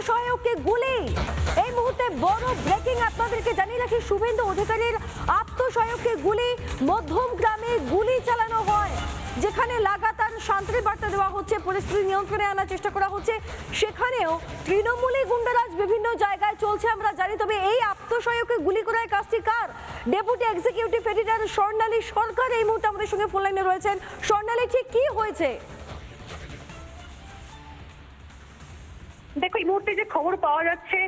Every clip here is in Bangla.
আত্মসহায়ককে গুলি। এই মুহূর্তে বড় ব্রেকিং আপনাদেরকে জানিয়ে রাখি, শুভেন্দু অধিকারীর আত্মসহায়ককে গুলি। মধ্যম গ্রামে গুলি চালানো হয়, যেখানে লাগাতার শান্তির বার্তা দেওয়া হচ্ছে, পরিস্থিতি নিয়ন্ত্রণে আনার চেষ্টা করা হচ্ছে, সেখানেও তৃণমূলী গুন্ডারাজ বিভিন্ন জায়গায় চলছে আমরা জানি। তবে এই আত্মসহায়ককে গুলি করার কাজটি কার? ডেপুটি এক্সিকিউটিভ এডিটর স্বর্ণালী সরকার এই মুহূর্তে আমাদের সঙ্গে ফোন লাইনে রয়েছেন। স্বর্ণালী, ঠিক কি হয়েছে? দেখো, এই মুহূর্তে যে খবর পাওয়া যাচ্ছে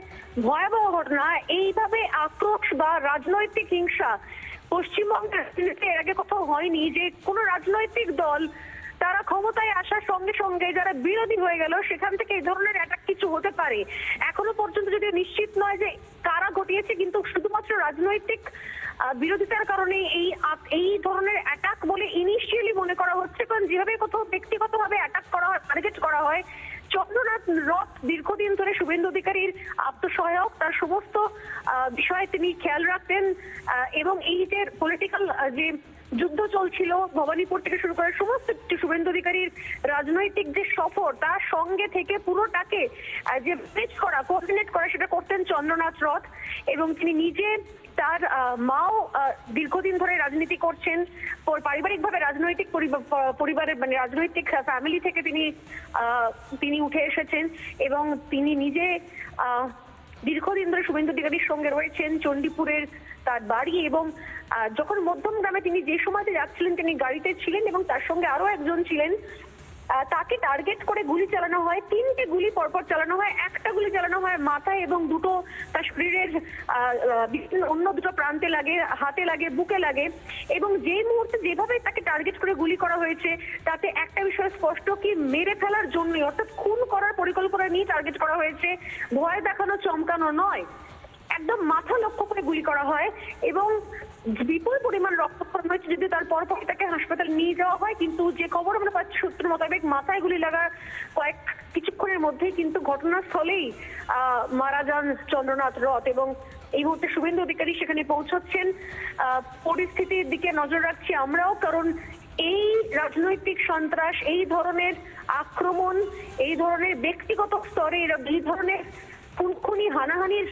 ভয়াবহ ঘটনা। এইভাবে আক্রোশ বা রাজনৈতিক হিংসা পশ্চিমবঙ্গের রাজনীতিতে এর আগে কোথাও হয়নি, যে কোনো রাজনৈতিক দল তারা ক্ষমতায় আসার সঙ্গে সঙ্গে যারা বিরোধী হয়ে গেল সেখান থেকে এই ধরনের অ্যাটাক কিছু হতে পারে। এখনো পর্যন্ত যদি নিশ্চিত নয় যে কারা ঘটিয়েছে, কিন্তু শুধুমাত্র রাজনৈতিক বিরোধিতার কারণে এই ধরনের অ্যাটাক বলে ইনিশিয়ালি মনে করা হচ্ছে। কারণ যেভাবে কোথাও ব্যক্তিগতভাবে অ্যাটাক করা হয়, টার্গেট করা হয়। চন্দ্রনাথ রথ দীর্ঘদিন ধরে শুভেন্দু অধিকারীর আত্মসহায়ক, তার সমস্ত বিষয়ে তিনি খেয়াল রাখতেন, এবং এই যে পলিটিক্যাল যে যুদ্ধ চলছিল ভবানীপুর থেকে শুরু করে সমস্ত শুভেন্দু অধিকারীর রাজনৈতিক যে সফর, তার সঙ্গে থেকে পুরোটাকে যে ম্যানেজ করা, কোঅর্ডিনেট করা, সেটা করতেন চন্দ্রনাথ রথ। এবং তিনি নিজে, তার মাও দীর্ঘদিন ধরে রাজনীতি করছেন, পারিবারিকভাবে রাজনৈতিক পরিবারের মানে রাজনৈতিক ফ্যামিলি থেকে তিনি উঠে এসেছেন, এবং তিনি নিজে দীর্ঘদিন ধরে শুভেন্দু অধিকারীর সঙ্গে রয়েছেন। চণ্ডীপুরের তার বাড়ি, এবং যখন মধ্যম গ্রামে তিনি যে সময়তে যাচ্ছিলেন তিনি গাড়িতে ছিলেন, এবং তার সঙ্গে আরো একজন ছিলেন। তাকে টার্গেট করে গুলি চালানো হয়, 3টে গুলি পরপর চালানো হয়। একটা গুলি চালানো হয় মাথায়, এবং দুটো তার শরীরের অন্য দুটো প্রান্তে লাগে, হাতে লাগে, বুকে লাগে। এবং যে মুহূর্তে যেভাবে তাকে টার্গেট করে গুলি করা হয়েছে, তাতে একটা বিষয় স্পষ্ট, কি মেরে ফেলার জন্য, অর্থাৎ খুন করার পরিকল্পনা নিয়ে টার্গেট করা হয়েছে, ভয় দেখানো, চমকানো নয়। একদম মাথা লক্ষ্য করে গুলি করা হয়, এবং বিপুল পরিমাণ রক্তক্ষরণ হয়েছে। যদি তার পরপরই তাকে হাসপাতালে নিয়ে যাওয়া হয়, কিন্তু যে খবর আমরা পাচ্ছি সূত্র মোতাবেক মাথায় গুলি লাগার কিছুক্ষণের মধ্যেই কিন্তু ঘটনাস্থলেই মারা যান চন্দ্রনাথ রথ। এবং এই মুহূর্তে শুভেন্দু অধিকারী সেখানে পৌঁছচ্ছেন। পরিস্থিতির দিকে নজর রাখছি আমরাও, কারণ এই রাজনৈতিক সন্ত্রাস, এই ধরনের আক্রমণ, এই ধরনের ব্যক্তিগত স্তরে এই ধরনের খুনখুনি হানাহানির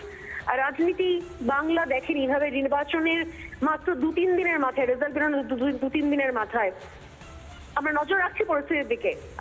রাজনীতি বাংলা দেখেনি। এইভাবে নির্বাচনের মাত্র 2-3 দিনের মাথায়, রেজাল্ট বেরোনোর 2-3 দিনের মাথায় আমরা নজর রাখছি পরিস্থিতির দিকে।